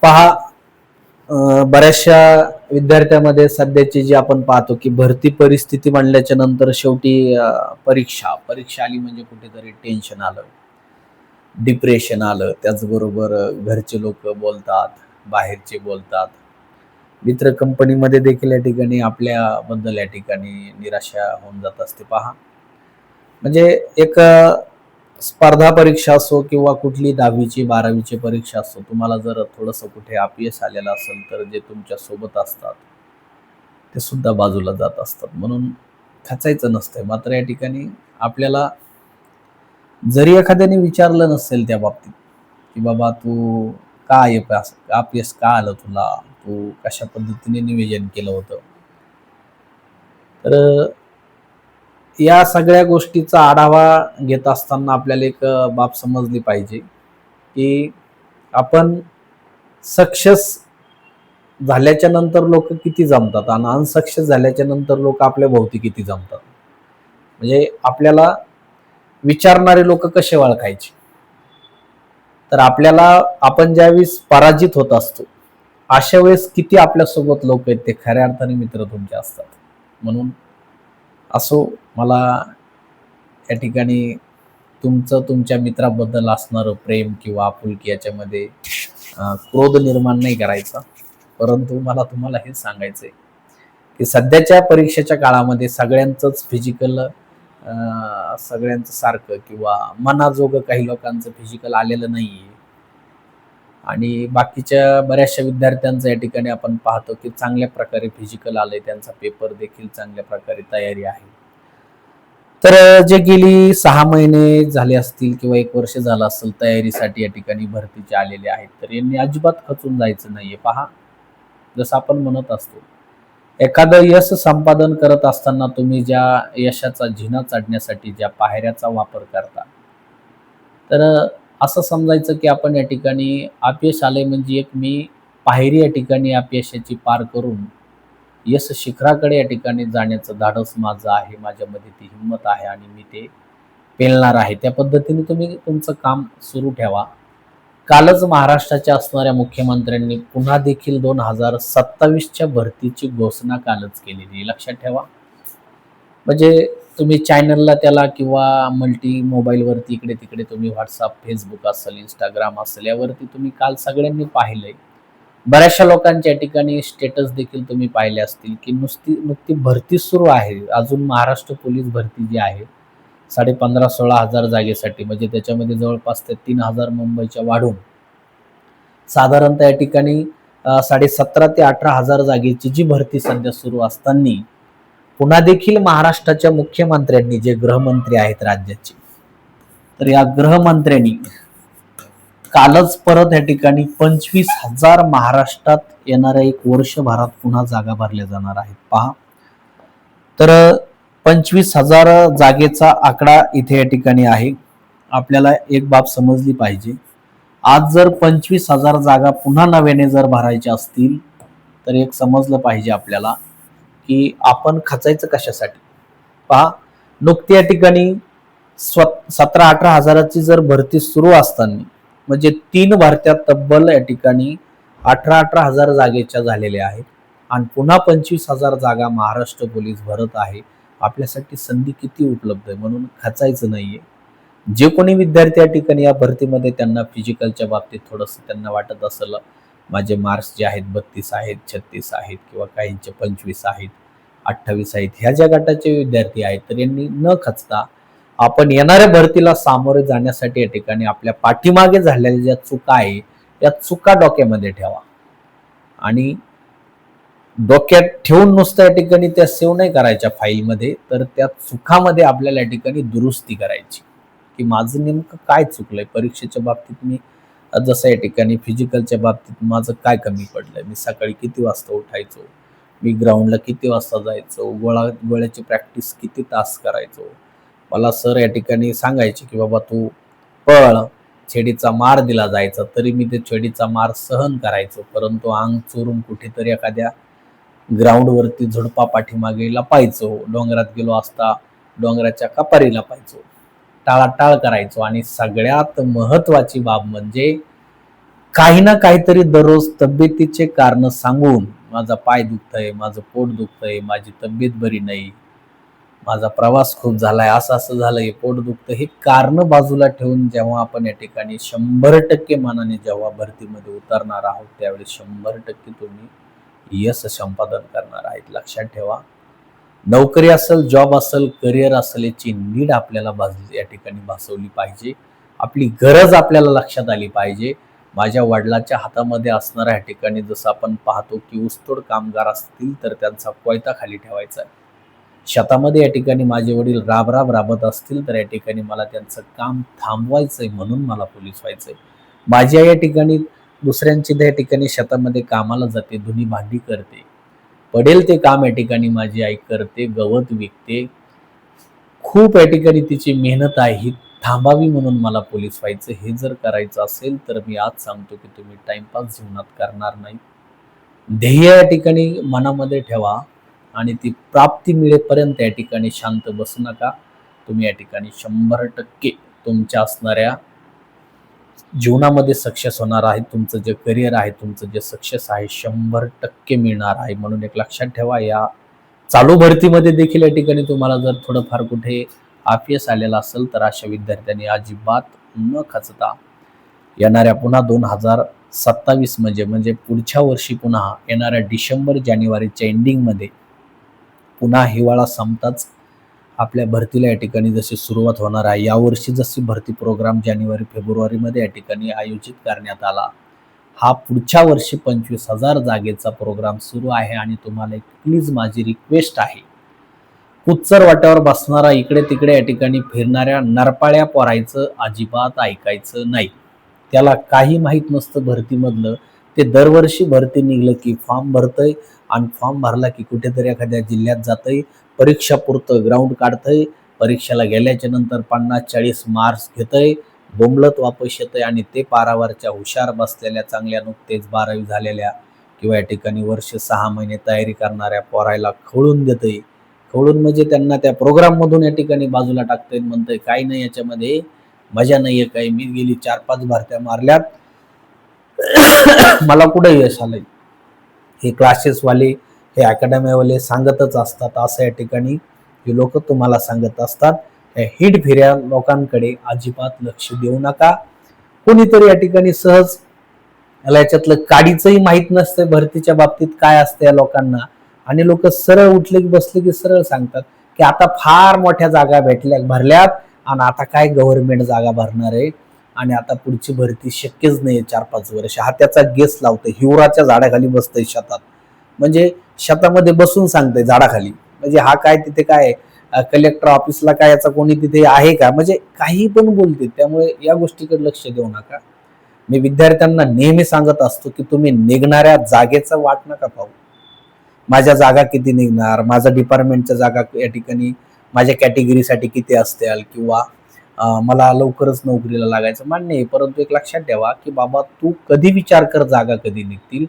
पहा, बऱ्याचशा विद्यार्थ्यामध्ये सध्याची जी आपण पाहतो की भरती परिस्थिती म्हणल्याच्या नंतर शेवटी परीक्षा परीक्षा आली म्हणजे कुठेतरी टेन्शन आलं, डिप्रेशन आलं. त्याचबरोबर घरचे लोक बोलतात, बाहेरचे बोलतात, मित्र कंपनीमध्ये देखील या ठिकाणी आपल्याबद्दल या ठिकाणी निराशा होऊन जात असते. पहा, म्हणजे एक स्पर्धा परीक्षा असो किंवा कुठली 10वीची 12वीची परीक्षा असो, तुम्हाला जर थोडंसं कुठे अपयश आलेलं असेल तर जे तुमच्या सोबत असतात ते सुद्धा बाजूला जात असतात. म्हणून खचायचं नसतंय. मात्र या ठिकाणी आपल्याला जरी एखाद्याने विचारलं नसेल त्या बाबतीत, की बाबा तू का अपयश का आलं तुला? तू कशा पद्धतीने नियोजन केलं होतं? तर या सगळ्या गोष्टीचा आढावा घेत असताना आपल्याला एक बाब समजली पाहिजे, की आपण सक्सेस झाल्याच्या नंतर लोक किती जमतात आणि अनसक्सेस झाल्याच्या नंतर लोक आपल्या भोवती किती जमतात. म्हणजे आपल्याला विचारणारे लोक कसे ओळखायचे? तर आपल्याला आपण ज्यावेळेस पराजित होत असतो, अशा वेळेस किती आपल्यासोबत लोक आहेत ते खऱ्या अर्थाने मित्र तुमचे असतात. म्हणून असो, मला या ठिकाणी तुमचं तुमच्या मित्राबद्दल असणारं प्रेम किंवा आपुलकी याच्यामध्ये क्रोध निर्माण नाही करायचा. परंतु मला तुम्हाला हे सांगायचंय, की सध्याच्या परीक्षेच्या काळामध्ये सगळ्यांचंच फिजिकल सगळ्यांचं सारखं किंवा मनाजोगं काही लोकांचं फिजिकल आलेलं नाहीये आणि बाकीच्या बऱ्याचशा विद्यार्थ्यांचं या ठिकाणी आपण पाहतो, की चांगल्या प्रकारे फिजिकल आलंय. त्यांचा पेपर देखील चांगल्या प्रकारे तयारी आहे. तर जे गेली 6 महिने झाले असतील किंवा 1 वर्ष झालं असेल तयारीसाठी या ठिकाणी भरतीचे आलेले आहेत. तर यांनी अजिबात खचून जायचं नाहीये. पहा, जसं आपण म्हणत असतो, एखादं यश संपादन करत असताना तुम्ही ज्या यशाचा झिना चढण्यासाठी ज्या पायऱ्याचा वापर करता, तर असं समजायचं की आपण या ठिकाणी अपयश आलंय म्हणजे एक मी पायरी या ठिकाणी अपयशाची पार करून यश शिखराकडे या ठिकाणी जाण्याचं धाडस माझं आहे. माझ्यामध्ये ती हिंमत आहे आणि मी ते पेलणार आहे. त्या पद्धतीने तुम्ही तुमचं काम सुरू ठेवा. कालच महाराष्ट्राच्या असणाऱ्या मुख्यमंत्र्यांनी पुन्हा देखील 2027च्या भरतीची घोषणा कालच केलेली आहे. लक्षात ठेवा. म्हणजे तुम्ही चॅनलला त्याला किंवा मल्टी मोबाईलवरती इकडे-तिकडे तुम्ही WhatsApp, Facebook असेल, Instagram असेल, यावरती तुम्ही काल सगळ्यांनी पाहिलंय. बऱ्याचशा लोकांच्या ठिकाणी स्टेटस देखील तुम्ही पाहिले असतील, की नुकती भरती सुरू आहे. अजून महाराष्ट्र पोलीस भरती जी आहे, 15,500-16,000 जागेसाठी, म्हणजे त्याच्यामध्ये जवळपास ते 3,000 मुंबईच्या वाढून साधारणतः या ठिकाणी 17,500 ते 18,000 जागेची जी भरती सध्या सुरू असताना पुन्हा देखील महाराष्ट्राच्या मुख्यमंत्र्यांनी, जे गृहमंत्री आहेत राज्याचे, तर या गृहमंत्र्यांनी कालच परत या ठिकाणी 25,000 महाराष्ट्रात येणाऱ्या 1 वर्षभरात पुन्हा जागा भरल्या जाणार आहेत. पहा, तर 25,000 जागेचा आकडा इथे या ठिकाणी आहे. आपल्याला एक बाब समजली पाहिजे. आज जर 25,000 जागा पुन्हा नव्याने जर भरायच्या असतील, तर एक समजलं पाहिजे आपल्याला, की आपण खचायचं कशासाठी? पहा, नुकती या ठिकाणी 17-18 हजाराची जर भरती सुरू असताना म्हणजे 3 भरत्या तब्बल या ठिकाणी 18-18 हजार जागेच्या झालेल्या आहेत आणि पुन्हा 25,000 जागा महाराष्ट्र पोलीस भरत आहे. आपल्यासाठी संधी किती उपलब्ध आहे, म्हणून खचायचं नाहीये. जे कोणी विद्यार्थी या ठिकाणी या भरतीमध्ये त्यांना फिजिकलच्या बाबतीत थोडंसं त्यांना वाटत असेल, माझे मार्क्स जे आहेत 32 आहेत, 36 आहेत किंवा काहींचे 25 आहेत, 28 आहेत, ह्या ज्या गटाचे विद्यार्थी आहेत, तर यांनी न खचता आपण येणाऱ्या भरतीला सामोरे जाण्यासाठी या ठिकाणी आपल्या पाठीमागे झालेल्या ज्या चुका आहे, या चुका डोक्यामध्ये ठेवा आणि डोक्यात ठेवून नुसतं या ठिकाणी त्या सेव्ह नाही करायच्या फाईलमध्ये, तर त्या चुकामध्ये आपल्याला या ठिकाणी दुरुस्ती करायची, की माझं नेमकं काय चुकलंय परीक्षेच्या बाबतीत. मी जसं या ठिकाणी फिजिकलच्या बाबतीत माझं काय कमी पडलंय, मी सकाळी किती वाजता उठायचो, मी ग्राउंडला किती वाजता जायचो, गोळ्याची प्रॅक्टिस किती तास करायचो. मला सर या ठिकाणी सांगायचे, की बाबा तू पळ, छेडीचा मार दिला जायचा, तरी मी ते छेडीचा मार सहन करायचो, परंतु अंग चोरून कुठेतरी एखाद्या ग्राउंडवरती झुडपा पाठीमागे लपायचो. डोंगरात गेलो असता डोंगराच्या कपारी लपायचो. टाळाटाळ करायचो. आणि सगळ्यात महत्वाची बाब म्हणजे काही ना काहीतरी दररोज तब्येतीचे कारण सांगून, माझा पाय दुखतंय, माझं पोट दुखतंय, माझी तब्येत बरी नाही, माझा प्रवास खूप झालाय, असं झालंय, पोट दुखतं, हे कारण बाजूला ठेवून जेव्हा आपण या ठिकाणी 100% मनाने जेव्हा भरतीमध्ये उतरणार आहोत, त्यावेळी 100% तुम्ही यश संपादन करणार आहेत. लक्षात ठेवा, नोकरी असेल, जॉब असेल, करिअर असेल, याची नीड आपल्याला या ठिकाणी भासवली पाहिजे. आपली गरज आपल्याला लक्षात आली पाहिजे. माझ्या वडिलांच्या हातामध्ये असणाऱ्या या ठिकाणी जसं आपण पाहतो की ऊसतोड कामगार असतील तर त्यांचा कोयता खाली ठेवायचा आहे. शेतामध्ये या ठिकाणी माझे वडील राबत असतील तर या ठिकाणी मला त्यांचं काम थांबवायचंय, म्हणून मला पोलीस व्हायचंय. माझी आई या ठिकाणी दुसऱ्यांची त्या ठिकाणी शेतामध्ये कामाला जाते, धुनी भांडी करते, पडेल ते काम या ठिकाणी माझी आई करते, गवत विकते, खूप या ठिकाणी तिची मेहनत आहे, ही थांबावी म्हणून मला पोलीस व्हायचं. हे जर करायचं असेल तर मी आज सांगतो की तुम्ही टाइमपास जीवनात करणार नाही. ध्येय या ठिकाणी मनामध्ये ठेवा आणि ती प्राप्ती मिळेपर्यंत या ठिकाणी शांत बसू नका. तुम्ही या ठिकाणी 100% तुमच्या असणाऱ्या जीवनामध्ये सक्सेस होणार आहे. तुमचं जे करिअर आहे, तुमचं जे सक्सेस आहे 100% मिळणार आहे. म्हणून एक लक्षात ठेवा, या चालू भरतीमध्ये देखील या ठिकाणी तुम्हाला जर थोडंफार कुठे अपयश आलेलं असेल तर अशा विद्यार्थ्यांनी अजिबात न खचता येणाऱ्या पुन्हा 2027 म्हणजे पुढच्या वर्षी पुन्हा येणाऱ्या डिसेंबर-जानेवारीच्या एंडिंगमध्ये पुन्हा हिवाळा संपताच आपल्या भरतीला या ठिकाणी जशी सुरुवात होणार आहे, यावर्षी जशी भरती प्रोग्राम जानेवारी-फेब्रुवारीमध्ये या ठिकाणी आयोजित करण्यात आला, हा पुढच्या वर्षी 25,000 जागेचा प्रोग्राम सुरू आहे. आणि तुम्हाला एक प्लीज माझी रिक्वेस्ट आहे, कुच्चर वाट्यावर बसणारा, इकडे तिकडे या ठिकाणी फिरणाऱ्या नरपाळ्या पोरायचं अजिबात ऐकायचं नाही. त्याला काही माहीत नसतं भरतीमधलं. ते दरवर्षी भरती निघलं की फॉर्म भरतंय आणि फॉर्म भरला की कुठेतरी एखाद्या जिल्ह्यात जातंय, परीक्षा पुरतं ग्राउंड काढतंय, परीक्षेला गेल्याच्या नंतर 50-40 मार्क्स घेतंय, बोंबलत वापस येतंय आणि ते पारावरच्या हुशार बसलेल्या, चांगल्या नुकतेच 12वी झालेल्या किंवा या ठिकाणी वर्ष 6 महिने तयारी करणाऱ्या पोरायला खवळून देतंय. खवळून म्हणजे त्यांना त्या प्रोग्राममधून या ठिकाणी बाजूला टाकतंय, म्हणतंय काही नाही याच्यामध्ये, मजा नाहीये काही, मी गेली 4-5 भरत्या मारल्यात, मला कुठे यश आलंय. हे क्लासेसवाले, हे अकॅडमीवाले सांगतच असतात. असं या ठिकाणी हे लोक तुम्हाला सांगत असतात. या हिट फिऱ्या लोकांकडे अजिबात लक्ष देऊ नका. कोणीतरी या ठिकाणी सहज, याला याच्यातलं काडीचंही माहीत नसतं भरतीच्या बाबतीत काय असतं या लोकांना, आणि लोक सरळ उठले की बसले की सरळ सांगतात की आता फार मोठ्या जागा भरल्यात आणि आता काय गव्हर्नमेंट जागा भरणार आहे आणि आता पुढची भरती शक्यच नाही 4-5 वर्ष. हा त्याचा गेस लावतोय, हिवराच्या झाडाखाली बसतंय शेतात, म्हणजे शेतामध्ये बसून सांगतंय झाडाखाली. म्हणजे हा काय तिथे काय कलेक्टर ऑफिसला काय याचा कोणी तिथे आहे का, म्हणजे काही पण बोलते. त्यामुळे या गोष्टीकडे लक्ष देऊ नका. मी विद्यार्थ्यांना नेहमी सांगत असतो की तुम्ही निघणाऱ्या जागेचा वाट नका पाहू. माझ्या जागा किती निघणार, माझा डिपार्टमेंटच्या जागा या ठिकाणी माझ्या कॅटेगरीसाठी किती असतील, किंवा मला लवकरच नोकरीला लागायचं मान्य आहे, परंतु एक लक्षात ठेवा की बाबा तू कधी विचार कर जागा कधी निघतील.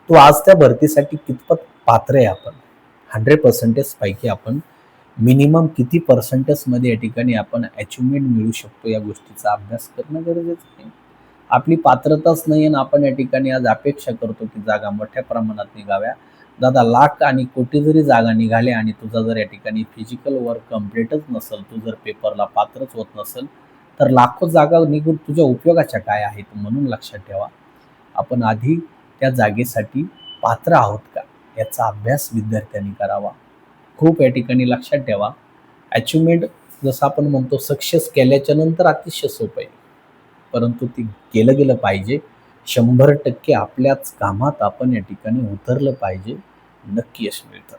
तू आज त्या भरतीसाठी कितपत पात्र आहे. आपण 100% पैकी आपण मिनिमम किती पर्सेंटेजमध्ये या ठिकाणी आपण अचिव्हमेंट मिळू शकतो, या गोष्टीचा अभ्यास करणं गरजेचं आहे. आपली पात्रताच नाही आणि आपण या ठिकाणी आज अपेक्षा करतो की जागा मोठ्या प्रमाणात निघाव्या. दादा, लाख आणि कोटी जरी जागा निघाल्या आणि तुझा जर या ठिकाणी फिजिकल वर्क कम्प्लीटच नसेल, तू जर पेपरला पात्रच होत नसेल, तर लाखो जागा निघून तुझ्या उपयोगाच्या काय आहेत. म्हणून लक्षात ठेवा, आपण आधी त्या जागेसाठी पात्र आहोत का याचा अभ्यास विद्यार्थ्यांनी करावा. खूप या ठिकाणी लक्षात ठेवा, अचिव्हमेंट जसं आपण म्हणतो सक्सेस केल्याच्या नंतर अतिशय सोपं आहे, परंतु ती केलं गेलं पाहिजे. 100% आपल्याच कामात आपण या ठिकाणी उतरलं पाहिजे, नक्की यश मिळतं.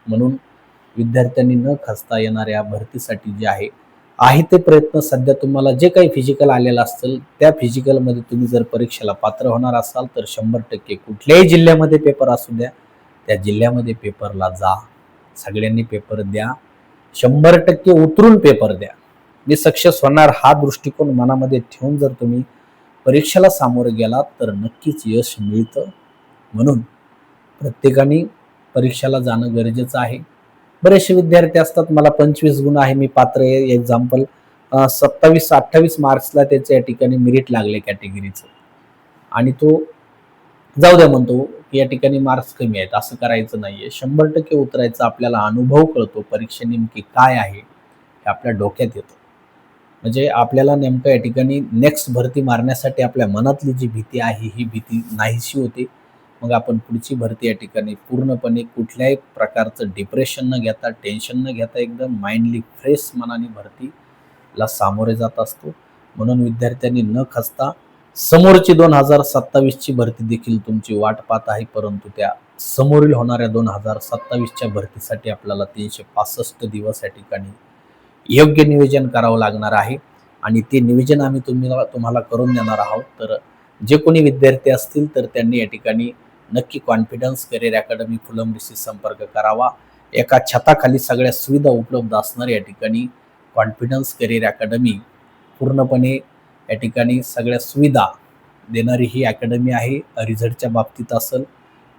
म्हणून विद्यार्थ्यांनी न खचता येणाऱ्या भरतीसाठी जे आहे ते प्रयत्न, सध्या तुम्हाला जे काही फिजिकल आलेलं असेल त्या फिजिकलमध्ये तुम्ही जर परीक्षेला पात्र होणार असाल तर 100% कुठल्याही जिल्ह्यामध्ये पेपर असू द्या, त्या जिल्ह्यामध्ये पेपरला जा, सगळ्यांनी पेपर द्या, 100% उतरून पेपर द्या. मी सक्सेस होणार हा दृष्टिकोन मनामध्ये ठेवून जर तुम्ही परीक्षेला सामोरे गेलात तर नक्कीच यश मिळतं. म्हणून प्रत्येकाने परीक्षेला जाणं गरजेचं आहे. बरेचसे विद्यार्थी असतात, मला 25 गुण आहे, मी पात्र आहे. एक्झाम्पल 27-28 मार्क्सला त्याच्या या ठिकाणी मेरिट लागले कॅटेगरीचं आणि तो जाऊ द्या म्हणतो की या ठिकाणी मार्क्स कमी आहेत, असं करायचं नाहीये. 100% उतरायचं. आपल्याला अनुभव कळतो, परीक्षा नेमकी काय आहे हे आपल्या डोक्यात येतं. म्हणजे आपल्याला नेमकं या ठिकाणी नेक्स्ट भरती मारण्यासाठी आपल्या मनातली जी भीती आहे, ही भीती नाहीशी होते. मग आपण पुढची भरती या ठिकाणी पूर्णपणे कुठल्याही प्रकारचं डिप्रेशन न घेता, टेन्शन न घेता एकदम माइंडली फ्रेश मनाने भरतीला सामोरे जात असतो. म्हणून विद्यार्थ्यांनी न खचता समोरची 2027 ची भरती देखील तुमची वाट पाहत आहे, परंतु त्या समोरील होणाऱ्या 2027 च्या भरतीसाठी आपल्याला 365 दिवस या ठिकाणी योग्य नियोजन करावं लागणार आहे आणि ते नियोजन आम्ही तुम्हाला करून देणार आहोत. तर जे कोणी विद्यार्थी असतील तर त्यांनी या ठिकाणी नक्की कॉन्फिडन्स करिअर अकॅडमी फुलंब्रीशी संपर्क करावा. एका छताखाली सगळ्या सुविधा उपलब्ध असणार या ठिकाणी कॉन्फिडन्स करिअर अकॅडमी पूर्णपणे या ठिकाणी सगळ्या सुविधा देणारी ही अकॅडमी आहे. रिझल्टच्या बाबतीत असेल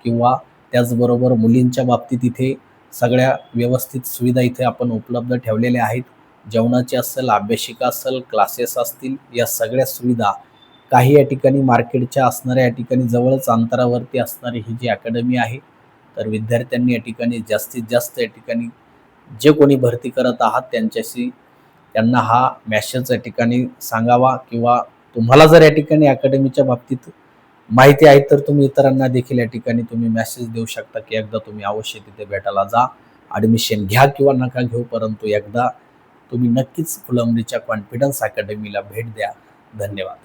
किंवा त्याचबरोबर मुलींच्या बाबतीत इथे सगळ्या व्यवस्थित सुविधा इथे आपण उपलब्ध ठेवलेल्या आहेत. जेवणाची असेल, अभ्यासिका असेल, क्लासेस असतील, या सगळ्या सुविधा काही या ठिकाणी मार्केटच्या असणाऱ्या या ठिकाणी जवळच अंतरावरती असणारी ही जी अकॅडमी आहे. तर विद्यार्थ्यांनी या ठिकाणी जास्तीत जास्त या ठिकाणी जे कोणी भरती करत आहात त्यांना हा मेसेज या ठिकाणी सांगावा किंवा तुम्हाला जर या ठिकाणी अकॅडमीच्या बाबतीत माहिती आहे तर तुम्ही इतरांना देखील या ठिकाणी तुम्ही मेसेज देऊ शकता की एकदा तुम्ही अवश्य तिथे भेटायला जा. ॲडमिशन घ्या किंवा नका घेऊ, परंतु एकदा तुम्ही नक्कीच फुलंब्रीच्या कॉन्फिडन्स अकॅडमीला भेट द्या. धन्यवाद.